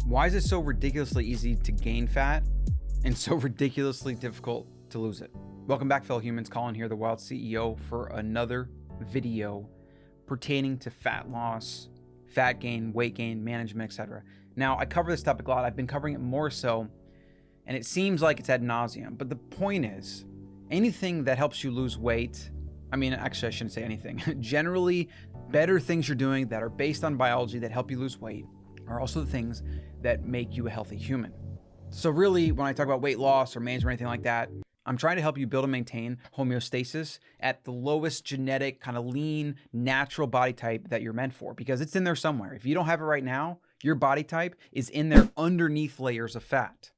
Why is it so ridiculously easy to gain fat and so ridiculously difficult to lose it? Welcome back, fellow humans. Colin here, the Wild CEO, for another video pertaining to fat loss, fat gain, weight gain, management, etc. Now, I cover this topic a lot. I've been covering it more so, and it seems like it's ad nauseum. But the point is, anything that helps you lose weight, actually, I shouldn't say anything. Generally, better things you're doing that are based on biology that help you lose weight are also the things that make you a healthy human. So really, when I talk about weight loss or management or anything like that, I'm trying to help you build and maintain homeostasis at the lowest genetic, kind of lean, natural body type that you're meant for, because it's in there somewhere. If you don't have it right now, your body type is in there underneath layers of fat.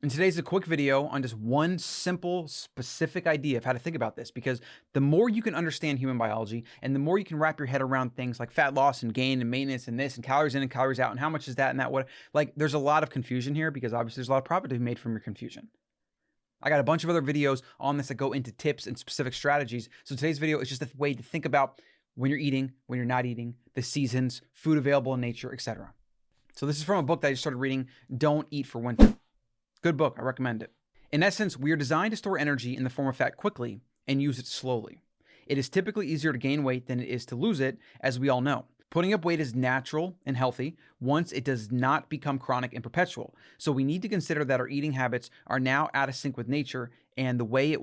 And today's a quick video on just one simple, specific idea of how to think about this, because the more you can understand human biology and the more you can wrap your head around things like fat loss and gain and maintenance and this and calories in and calories out and how much is that and that, what, like there's a lot of confusion here because obviously there's a lot of profit to be made from your confusion. I got a bunch of other videos on this that go into tips and specific strategies. So today's video is just a way to think about when you're eating, when you're not eating, the seasons, food available in nature, etc. So this is from a book that I just started reading, Don't Eat for Winter. Good book, I recommend it. In essence, we are designed to store energy in the form of fat quickly and use it slowly. It is typically easier to gain weight than it is to lose it, as we all know. Putting up weight is natural and healthy once it does not become chronic and perpetual. So we need to consider that our eating habits are now out of sync with nature and the way it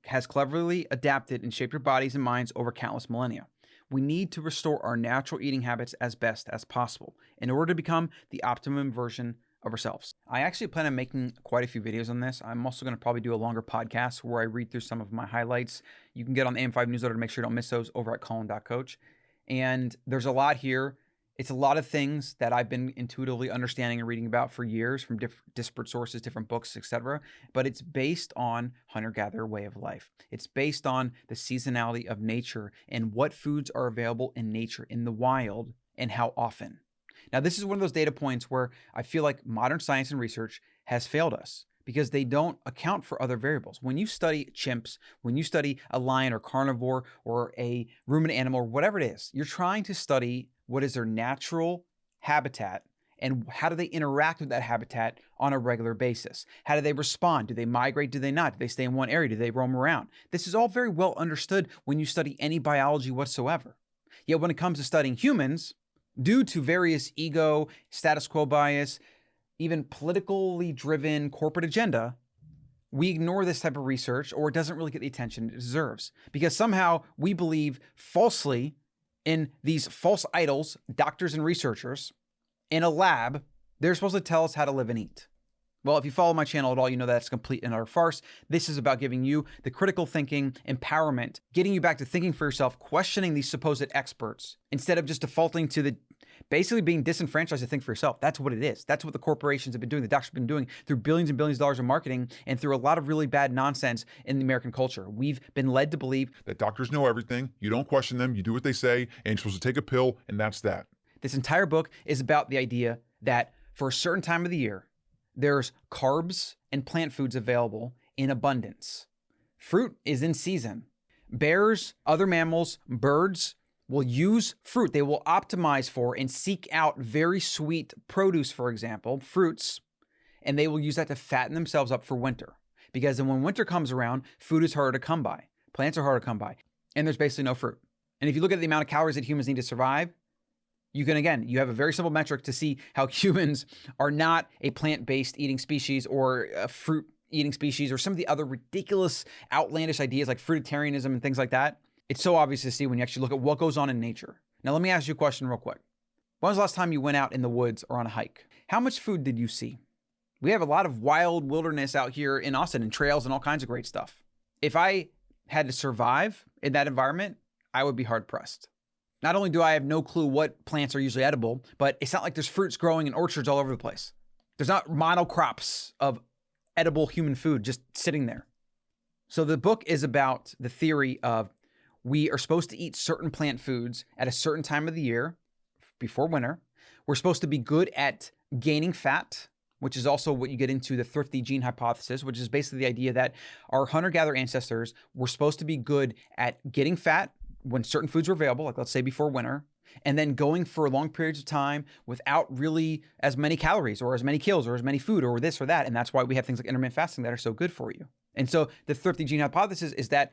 has cleverly adapted and shaped our bodies and minds over countless millennia. We need to restore our natural eating habits as best as possible in order to become the optimum version of ourselves. I actually plan on making quite a few videos on this. I'm also going to probably do a longer podcast where I read through some of my highlights. You can get on the AM5 newsletter to make sure you don't miss those over at colin.coach. And there's a lot here. It's a lot of things that I've been intuitively understanding and reading about for years from disparate sources, different books, etc. But it's based on hunter-gatherer way of life. It's based on the seasonality of nature and what foods are available in nature, in the wild, and how often. Now, this is one of those data points where I feel like modern science and research has failed us because they don't account for other variables. When you study chimps, when you study a lion or carnivore or a ruminant animal or whatever it is, you're trying to study what is their natural habitat and how do they interact with that habitat on a regular basis? How do they respond? Do they migrate? Do they not? Do they stay in one area? Do they roam around? This is all very well understood when you study any biology whatsoever. Yet when it comes to studying humans, due to various ego, status quo bias, even politically driven corporate agenda, we ignore this type of research or it doesn't really get the attention it deserves because somehow we believe falsely in these false idols, doctors and researchers in a lab. They're supposed to tell us how to live and eat. Well, if you follow my channel at all, you know that's complete and utter farce. This is about giving you the critical thinking, empowerment, getting you back to thinking for yourself, questioning these supposed experts, instead of just defaulting to the basically being disenfranchised to think for yourself. That's what it is. That's what the corporations have been doing, the doctors have been doing through billions and billions of dollars of marketing and through a lot of really bad nonsense in the American culture. We've been led to believe that doctors know everything. You don't question them. You do what they say, and you're supposed to take a pill, and that's that. This entire book is about the idea that for a certain time of the year, there's carbs and plant foods available in abundance. Fruit is in season. Bears, other mammals, birds will use fruit. They will optimize for and seek out very sweet produce, for example, fruits, and they will use that to fatten themselves up for winter. Because then when winter comes around, food is harder to come by. Plants are harder to come by, and there's basically no fruit. And if you look at the amount of calories that humans need to survive, you have a very simple metric to see how humans are not a plant-based eating species or a fruit eating species or some of the other ridiculous, outlandish ideas like fruitarianism and things like that. It's so obvious to see when you actually look at what goes on in nature. Now, let me ask you a question real quick. When was the last time you went out in the woods or on a hike? How much food did you see? We have a lot of wild wilderness out here in Austin and trails and all kinds of great stuff. If I had to survive in that environment, I would be hard-pressed. Not only do I have no clue what plants are usually edible, but it's not like there's fruits growing in orchards all over the place. There's not monocrops of edible human food just sitting there. So the book is about the theory of we are supposed to eat certain plant foods at a certain time of the year before winter. We're supposed to be good at gaining fat, which is also what you get into the thrifty gene hypothesis, which is basically the idea that our hunter-gatherer ancestors were supposed to be good at getting fat when certain foods were available, like let's say before winter, and then going for long periods of time without really as many calories or as many kills or as many food or this or that. And that's why we have things like intermittent fasting that are so good for you. And so the thrifty gene hypothesis is that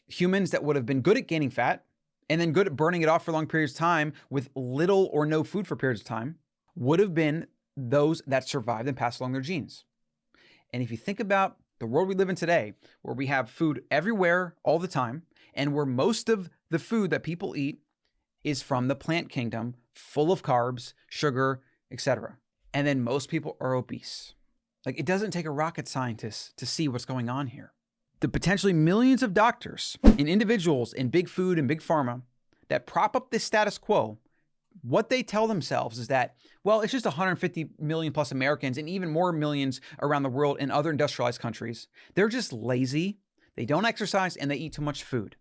humans that would have been good at gaining fat and then good at burning it off for long periods of time with little or no food for periods of time would have been those that survived and passed along their genes. And if you think about the world we live in today, where we have food everywhere all the time, and where most of the food that people eat is from the plant kingdom, full of carbs, sugar, etc. And then most people are obese. Like, it doesn't take a rocket scientist to see what's going on here. The potentially millions of doctors and individuals in big food and big pharma that prop up this status quo, what they tell themselves is that, well, it's just 150 million plus Americans and even more millions around the world in other industrialized countries. They're just lazy, they don't exercise, and they eat too much food.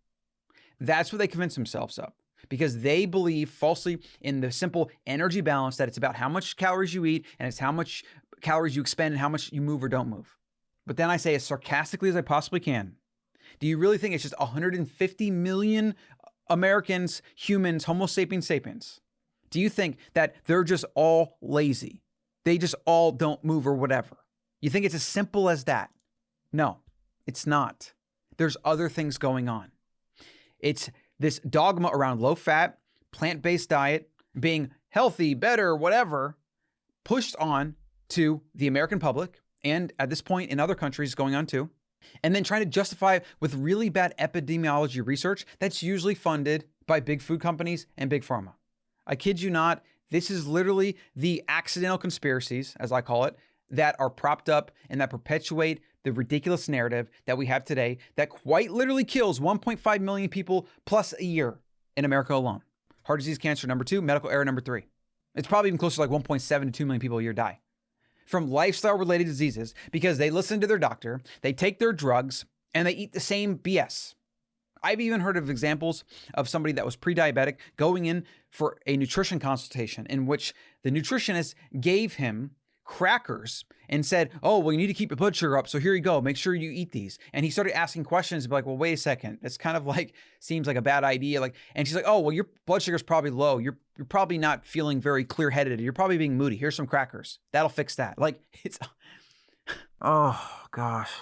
That's what they convince themselves of, because they believe falsely in the simple energy balance that it's about how much calories you eat and it's how much calories you expend and how much you move or don't move. But then I say as sarcastically as I possibly can, do you really think it's just 150 million Americans, humans, Homo sapiens sapiens? Do you think that they're just all lazy? They just all don't move or whatever? You think it's as simple as that? No, it's not. There's other things going on. It's this dogma around low-fat, plant-based diet, being healthy, better, whatever, pushed on to the American public, and at this point in other countries going on too, and then trying to justify it with really bad epidemiology research that's usually funded by big food companies and big pharma. I kid you not, this is literally the accidental conspiracies, as I call it, that are propped up and that perpetuate the ridiculous narrative that we have today that quite literally kills 1.5 million people plus a year in America alone. Heart disease, cancer, number 2, medical error, number 3. It's probably even closer to like 1.7 to 2 million people a year die from lifestyle-related diseases because they listen to their doctor, they take their drugs, and they eat the same BS. I've even heard of examples of somebody that was pre-diabetic going in for a nutrition consultation in which the nutritionist gave him crackers and said, oh, well, you need to keep your blood sugar up, so here you go, make sure you eat these. And he started asking questions like, well, wait a second, it's kind of like, seems like a bad idea. Like, and she's like, oh, well, your blood sugar is probably low. You're probably not feeling very clear-headed. You're probably being moody. Here's some crackers. That'll fix that. Like, it's, oh gosh.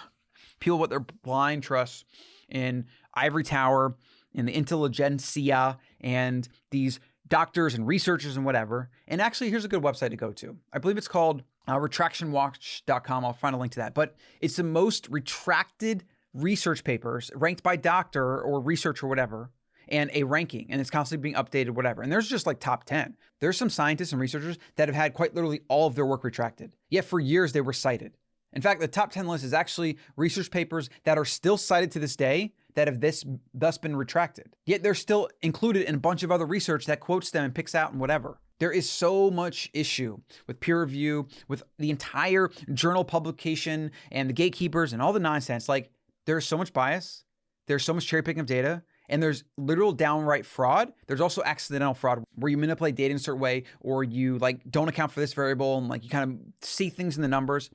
People put their blind trust in ivory tower, in the intelligentsia, and these doctors and researchers and whatever. And actually, here's a good website to go to. I believe it's called retractionwatch.com. I'll find a link to that. But it's the most retracted research papers ranked by doctor or research or whatever, and a ranking, and it's constantly being updated, whatever. And there's just like top 10. There's some scientists and researchers that have had quite literally all of their work retracted. Yet for years they were cited. In fact, the top 10 list is actually research papers that are still cited to this day that have thus been retracted. Yet they're still included in a bunch of other research that quotes them and picks out and whatever. There is so much issue with peer review, with the entire journal publication and the gatekeepers and all the nonsense. Like, there's so much bias. There's so much cherry picking of data. And there's literal downright fraud. There's also accidental fraud where you manipulate data in a certain way, or you like don't account for this variable and like you kind of see things in the numbers.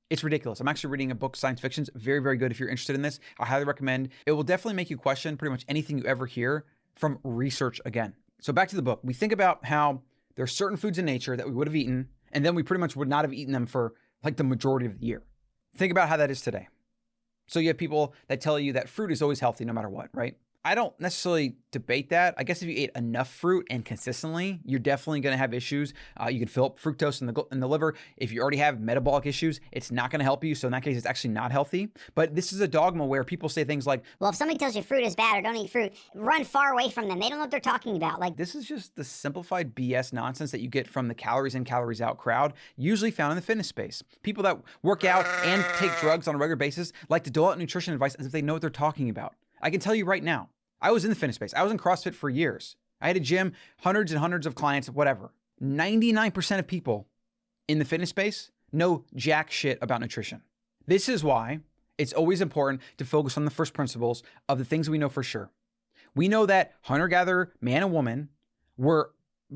It's ridiculous. I'm actually reading a book, science fiction. It's very, very good if you're interested in this. I highly recommend. It will definitely make you question pretty much anything you ever hear from research again. So back to the book. We think about how there are certain foods in nature that we would have eaten, and then we pretty much would not have eaten them for like the majority of the year. Think about how that is today. So you have people that tell you that fruit is always healthy no matter what, right? I don't necessarily debate that. I guess if you ate enough fruit and consistently, you're definitely going to have issues. You can fill up fructose in the liver. If you already have metabolic issues, it's not going to help you. So in that case, it's actually not healthy. But this is a dogma where people say things like, well, if somebody tells you fruit is bad or don't eat fruit, run far away from them. They don't know what they're talking about. Like, this is just the simplified BS nonsense that you get from the calories in, calories out crowd, usually found in the fitness space. People that work out and take drugs on a regular basis like to dole out nutrition advice as if they know what they're talking about. I can tell you right now, I was in the fitness space. I was in CrossFit for years. I had a gym, hundreds and hundreds of clients, whatever. 99% of people in the fitness space know jack shit about nutrition. This is why it's always important to focus on the first principles of the things we know for sure. We know that hunter-gatherer, man and woman, were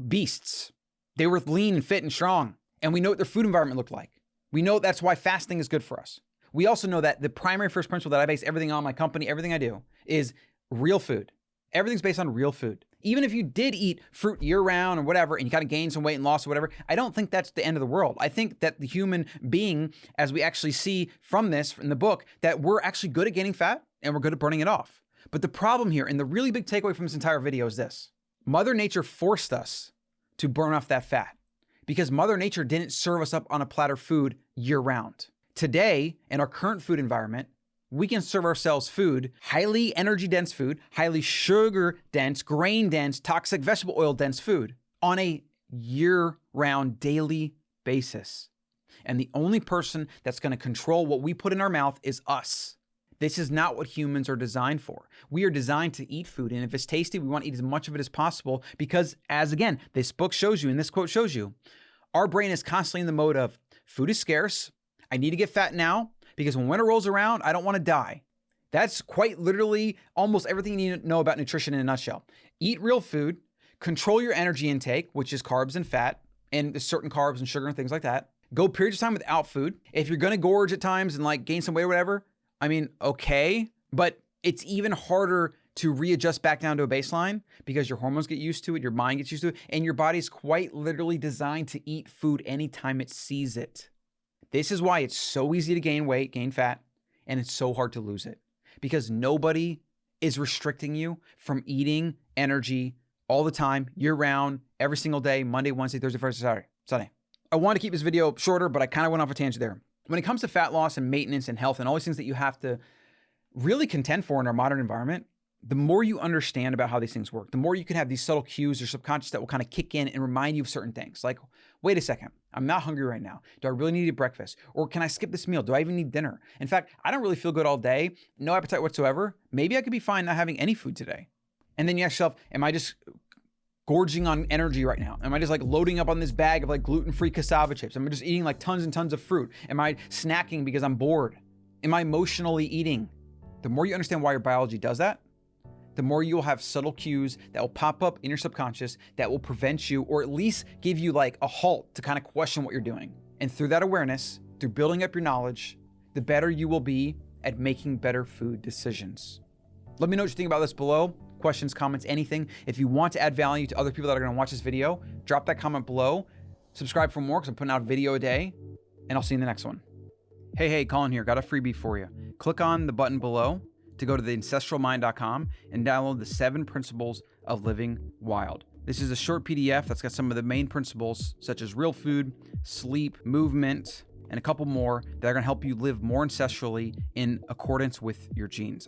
beasts. They were lean and fit and strong. And we know what their food environment looked like. We know that's why fasting is good for us. We also know that the primary first principle that I base everything on, my company, everything I do, is real food. Everything's based on real food. Even if you did eat fruit year round or whatever, and you kind of gained some weight and lost or whatever, I don't think that's the end of the world. I think that the human being, as we actually see from this in the book, that we're actually good at gaining fat and we're good at burning it off. But the problem here, and the really big takeaway from this entire video is this: Mother Nature forced us to burn off that fat because Mother Nature didn't serve us up on a platter food year round. Today, in our current food environment, we can serve ourselves food, highly energy dense food, highly sugar dense, grain dense, toxic vegetable oil dense food on a year round daily basis. And the only person that's going to control what we put in our mouth is us. This is not what humans are designed for. We are designed to eat food. And if it's tasty, we want to eat as much of it as possible because, as again, this book shows you and this quote shows you, our brain is constantly in the mode of food is scarce. I need to get fat now because when winter rolls around, I don't want to die. That's quite literally almost everything you need to know about nutrition in a nutshell. Eat real food, control your energy intake, which is carbs and fat, and certain carbs and sugar and things like that. Go periods of time without food. If you're going to gorge at times and like gain some weight or whatever, I mean, okay, but it's even harder to readjust back down to a baseline because your hormones get used to it, your mind gets used to it, and your body's quite literally designed to eat food anytime it sees it. This is why it's so easy to gain weight, gain fat, and it's so hard to lose it because nobody is restricting you from eating energy all the time, year round, every single day, Monday, Wednesday, Thursday, Friday, Saturday, Sunday. I want to keep this video shorter, but I kind of went off a tangent there. When it comes to fat loss and maintenance and health and all these things that you have to really contend for in our modern environment, the more you understand about how these things work, the more you can have these subtle cues or subconscious that will kind of kick in and remind you of certain things. Like, wait a second, I'm not hungry right now. Do I really need to eat breakfast? Or can I skip this meal? Do I even need dinner? In fact, I don't really feel good all day, no appetite whatsoever. Maybe I could be fine not having any food today. And then you ask yourself, am I just gorging on energy right now? Am I just like loading up on this bag of like gluten-free cassava chips? Am I just eating like tons and tons of fruit? Am I snacking because I'm bored? Am I emotionally eating? The more you understand why your biology does that, the more you'll have subtle cues that will pop up in your subconscious that will prevent you or at least give you like a halt to kind of question what you're doing. And through that awareness, through building up your knowledge, the better you will be at making better food decisions. Let me know what you think about this below. Questions, comments, anything. If you want to add value to other people that are going to watch this video, drop that comment below. Subscribe for more because I'm putting out a video a day, and I'll see you in the next one. Hey, Colin here. Got a freebie for you. Click on the button below to go to the ancestralmind.com and download the 7 Principles of Living Wild. This is a short PDF that's got some of the main principles such as real food, sleep, movement, and a couple more that are going to help you live more ancestrally in accordance with your genes.